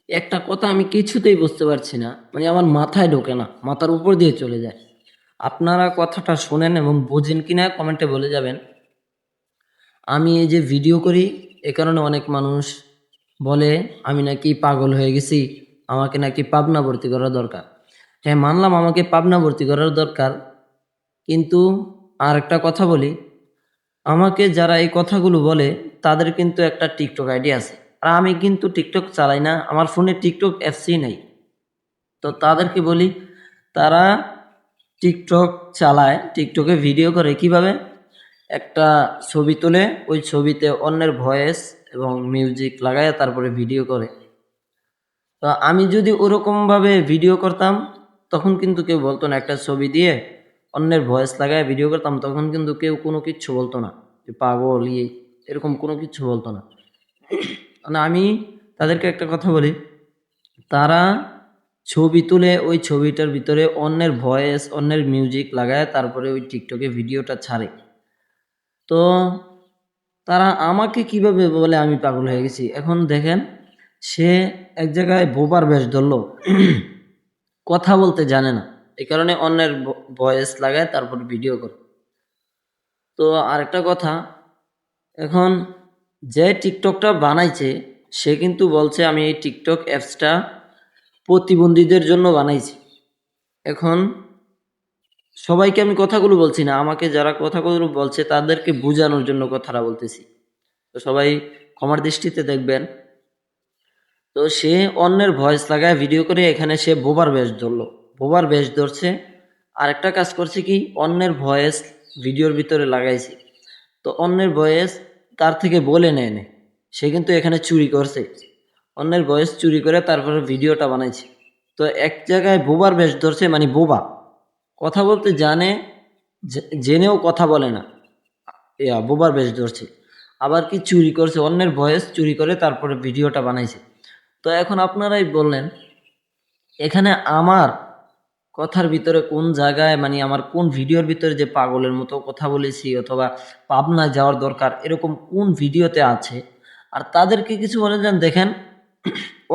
একটা কথা আমি কিছুতেই বুঝতে পারছি না, মানে আমার মাথায় ঢোকে না, মাথার উপর দিয়ে চলে যায়। আপনারা কথাটা শোনেন এবং বোঝেন কিনা কমেন্টে বলে যাবেন। আমি এই যে ভিডিও করি, এ কারণে অনেক মানুষ বলে আমি নাকি পাগল হয়ে গেছি, আমাকে নাকি পাবনা ভর্তি করা দরকার। হ্যাঁ, মানলাম আমাকে পাবনা ভর্তি করার দরকার, কিন্তু আর একটা কথা বলি, আমাকে যারা এই কথাগুলো বলে তাদের কিন্তু একটা টিকটক আইডি আছে, আর আমি কিন্তু টিকটক চালাই না, আমার ফোনে টিকটক অ্যাপসই নাই। তো তাদেরকে বলি, তারা টিকটক চালায়, টিকটকে ভিডিও করে কিভাবে, একটা ছবি তোলে, ওই ছবিতে অন্যের ভয়েস এবং মিউজিক লাগায় তারপরে ভিডিও করে। তো আমি যদি ওরকমভাবে ভিডিও করতাম, তখন কিন্তু কেউ বলতো না। একটা ছবি দিয়ে অন্যের ভয়েস লাগায় ভিডিও করতাম, তখন কিন্তু কেউ কোনো কিচ্ছু বলতো না, যে পাগল ইয়ে, এরকম কোনো কিচ্ছু বলতো না। মানে আমি তাদেরকে একটা কথা বলি, তারা ছবি তুলে ওই ছবিটার ভিতরে অন্যের ভয়েস, অন্যের মিউজিক লাগায় তারপরে ওই টিকটকে ভিডিওটা ছাড়ে। তো তারা আমাকে কিভাবে বলে আমি পাগল হয়ে গেছি? এখন দেখেন, সে এক জায়গায় বোবার বেশ ধরলো, কথা বলতে জানে না, এই কারণে অন্যের ভয়েস লাগায় তারপর ভিডিও করে। তো আরেকটা কথা, এখন যে টিকটকটা বানাইছে সে কিন্তু বলছে আমি এই টিকটক অ্যাপসটা প্রতিবন্ধীদের জন্য বানাইছি। এখন সবাইকে আমি কথাগুলো বলছি না, আমাকে যারা কথাগুলো বলছে তাদেরকে বোঝানোর জন্য কথাটা বলতেছি। তো সবাই ক্ষমার দৃষ্টিতে দেখবেন। তো সে অন্যের ভয়েস লাগায় ভিডিও করে, এখানে সে বোবার বেশ ধরলো, বোবার বেশ ধরছে। আরেকটা কাজ করছে কি, অন্যের ভয়েস ভিডিওর ভিতরে লাগাইছে। তো অন্যের ভয়েস তার থেকে বলে নেয় নে, সে কিন্তু এখানে চুরি করছে, অন্যের ভয়েস চুরি করে তারপরে ভিডিওটা বানাইছে। তো এক জায়গায় বোবার বেশ ধরছে, মানে বোবা, কথা বলতে জানে, জেনেও কথা বলে না, বোবার বেশ ধরছে। আবার কি চুরি করছে, অন্যের ভয়েস চুরি করে তারপরে ভিডিওটা বানাইছে। তো এখন আপনারাই বললেন, এখানে আমার কথার ভিতরে কোন জায়গায়, মানে আমার কোন ভিডিওর ভিতরে যে পাগলের মতো কথা বলেছি অথবা পাবনায় যাওয়ার দরকার, এরকম কোন ভিডিওতে আছে? আর তাদেরকে কিছু বলে যান, দেখেন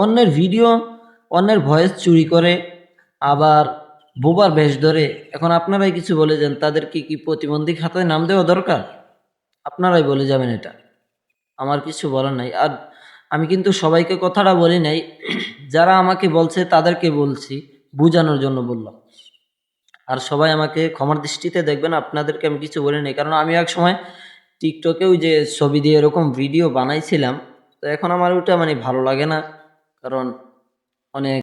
অন্যের ভিডিও, অন্যের ভয়েস চুরি করে, আবার বোবার বেশ ধরে। এখন আপনারাই কিছু বলে যান, তাদেরকে কি প্রতিবন্ধী খাতায় নাম দেওয়া দরকার? আপনারাই বলে যাবেন এটা, আমার কিছু বলার নাই। আর আমি কিন্তু সবাইকে কথাটা বলি নাই, যারা আমাকে বলছে তাদেরকে বলছি, বোঝানোর জন্য বললাম। আর সবাই আমাকে ক্ষমার দৃষ্টিতে দেখবেন, আপনাদেরকে আমি কিছু বলি নাই, কারণ আমি এক সময় টিকটকে ওই যে ছবি দিয়ে এরকম ভিডিও বানাইছিলাম। তো এখন আমার ওটা মানে ভালো লাগে না, কারণ অনেক